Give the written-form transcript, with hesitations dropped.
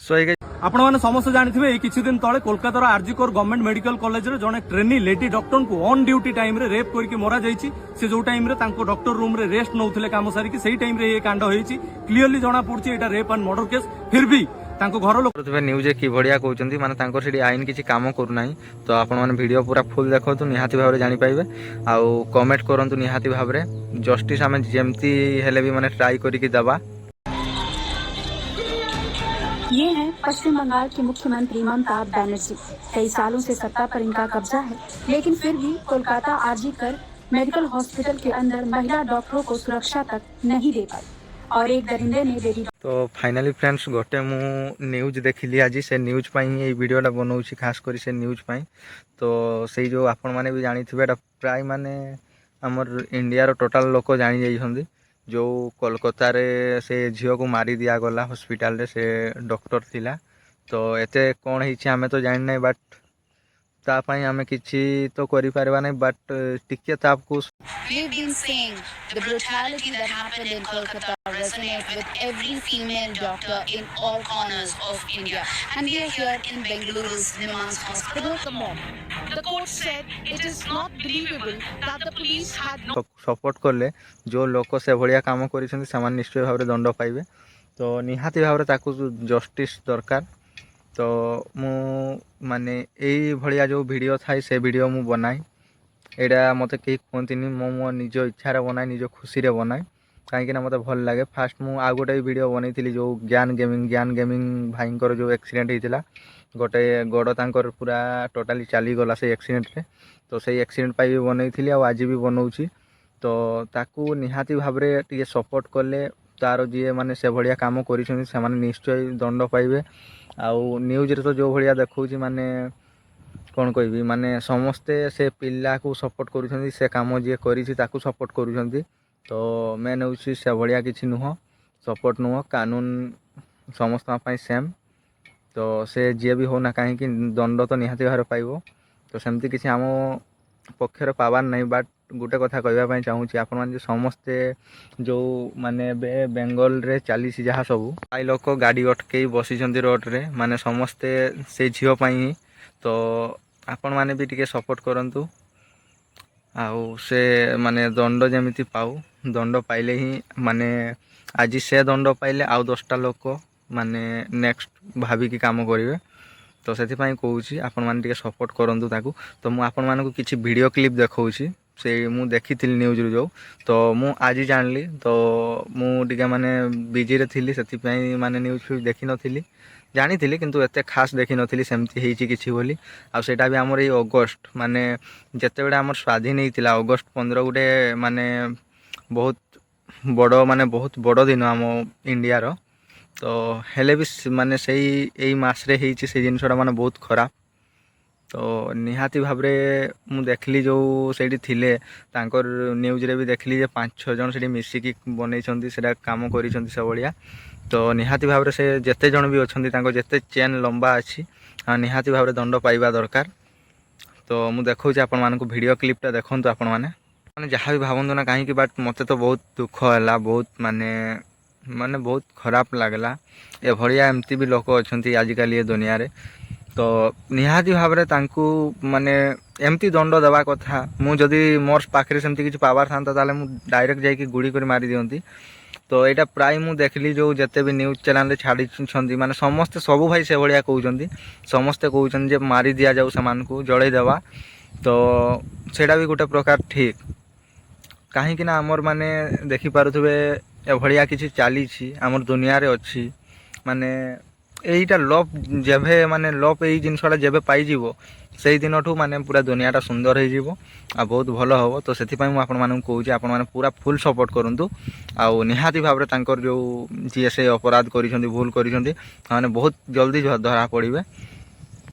सो आपण मैंने समस्त जानी किसी दिन तले कोलकातार आरजीकोर गवर्नमेंट मेडिकल कॉलेज रे जने ट्रेनी लेडी डॉक्टर को ऑन ड्यूटी टाइम रे रेप करके मरा जाइछि। से जो टाइम रे तांको डॉक्टर रूम रे रेस्ट नौथिले काम सारिकी सही टाइम रे ये कांड होइछि। क्लियरली जना पड़छि एटा रेप एंड मर्डर केस। फिर भी तांको घर लोक न्यूज कि भड़िया कहउछंती माने तांको सेठी आईन किछि काम करू नाही। तो आपण माने वीडियो पूरा फुल देखंतु निहाती भाबरे जानि पाइबे। आउ कमेंट करंतु निहाती भाबरे जस्टिस आमे जेमती हेले भी माने ट्राई करिकि दबा। ये हैं पश्चिम बंगाल के मुख्यमंत्री ममता बनर्जी। कई सालों से सत्ता पर इनका कब्जा है, लेकिन फिर भी कोलकाता आरजीकर मेडिकल हॉस्पिटल के अंदर महिला डॉक्टरों को सुरक्षा तक नहीं दे पाई और एक दरिंदे ने देरी। तो फाइनाली फ्रेंड्स गोटे मु न्यूज देखिली आज से न्यूज पाई ये वीडियोटा बनाऊँ खास कर से न्यूज पाई। तो से जो आपण मैंने भी जानी थे प्राय माने आमर इंडिया रो टोटाल लोक जानी जाइछंदी जो कोलकाता रे से झील को मारी दिया गला हॉस्पिटल रे से डॉक्टर थिला। तो एते कौन होइछि हमें तो जान नहीं बट तापाई हमें किछि तो करि परबा नहीं बट टिके तापको We've been saying the brutality that happened in Kolkata resonates with every female doctor in all corners of India. And we are here in Bengaluru's Nimans Hospital. The court said it is not believable that the police had no support करले जो लोक से भलिया काम करिसेंती समान निश्चय भाव दंड पाइबे। तो निहाती भाव ताकू जस्टिस दरकार। तो मु माने यही भलिया जो वीडियो थाई से वीडियो मु बनाई एटा मते कहीं कहतीनि मो निज इच्छा बनाए निज खुशी रे बनाए कहीं मते भल लगे। फास्ट मु आ गोटे वीडियो बनई जो ज्ञान गेमिंग भाईंकर जो एक्सीडेंट होता गोटे गोड़ तांकर पूरा टोटाली चली गला से एक्सीडेंट रे। तो से एक्सीडेंट पाई बनई आज भी बनाऊँगी। तो ताकू निहाती भाव टे सपोर्ट कले तार जी माने से भलिया काम करिसेंती से माने निश्चय दंड पाइबे। आउ न्यूज रे तो जो भलिया देखौछि माने कौन कहबी माने समस्ते से पिला को सपोर्ट करुछंती से काम जी करिछि ताकू सपोर्ट करुछंती। तो मेन होछि से भलिया किछि नुह सपोर्ट नुह कानून समस्त पाई सेम। तो से जी भी होना कहीं दंड तो निहाती भाव पाइबो। तो सेमती किछि आम पक्षर पावार नहीं बट गोटे कथा कहवाई चाहूँगी आपण मैंने समस्ते जो माने बेंगल रे चली जहाँ सब प्राय लोक गाड़ी अटकई बसी रोड रे माने समस्ते से झील पाई। तो आपण मैंने भी टिके सपोर्ट करंतु आउ से माने दंड जमिति पाऊ दंड पाइले ही माने आज से दंड पाइले आउ 10टा लोक माने नेक्स्ट भाविकी काम करेंगे। तो से कहूँ आपण मैंने टिके सपोर्ट करंतु ताकू। तो मु आपण मानकु किछि वीडियो क्लिप देखौछि से मु देखी न्यूज रू जो। तो मु आज जानली तो मु टिके माने बिजी रे थिली से माने न्यूज फ्यूज देखी नथिली जानी थी किंतु एते खास देखी नथिली सेमती हेछि किछि बोली। आ सेटा भी हमर ए अगस्त माने जते बेडा हमर स्वाधीन हेतिला अगस्त 15 गुटे माने बहुत बड़ दिन आम इंडिया रो। तो हेले भी माने सही एई मास रे हेछि से जिनसटा माने बहुत खराब। तो निहाती भावरे मु देखली जो सेठी थिले तांकर न्यूज रे भी देखली जे 5-6 जन सेठी मिसिकी बनैछंती सेटा काम करिछंती सब बढिया। तो निहाती भावरे से जेते जन भी अछंती तांको जेते चेन लंबा अछि निहाती भावरे दंड पाइबा दरकार। तो मु देखौछि आपण मानकु वीडियो क्लिपटा देखंतु आपण माने जहाँ भी भावंतु ना कहीं बट मते तो बहुत दुख है बहुत माने बहुत खराब लगला ए भड़िया एमती भी लोक अछंती आजिकल ये दुनिया रे। तो निहाती भाव माने एमती दंड देवा कथा मु जदि मोर पाखे सेमती किछि पावर था ताले मु डायरेक्ट जाइए गुड़ी कर मारी दियंती। तो यहाँ प्राय मु देखली जो जिते भी न्यूज चैनल रे छाड़ी माने समस्ते सबू भाई से भाया कहते समस्ते कहते जे मारी दिया जाऊ से जड़े देवा। तो सेटा भी गोटे प्रकार ठीक कहीं आमर माने देखी पारुथबे एभलिया किछि चली आमर दुनिया रे अच्छी माने यहीटा लप जेबे माने लप यही जिनसटा जेबे पाइजिवो से दिन ठू माने पूरा दुनियाटा सुंदर हो आ बहुत भल हम। तो से आपण मानकु कहूँ आपण माने पूरा फुल सपोर्ट करंतु आउ निहाती भाव तांकर जो जी से अपराध करिसेंती भूल करिसेंती माने बहुत जल्दी धरा पड़िबे।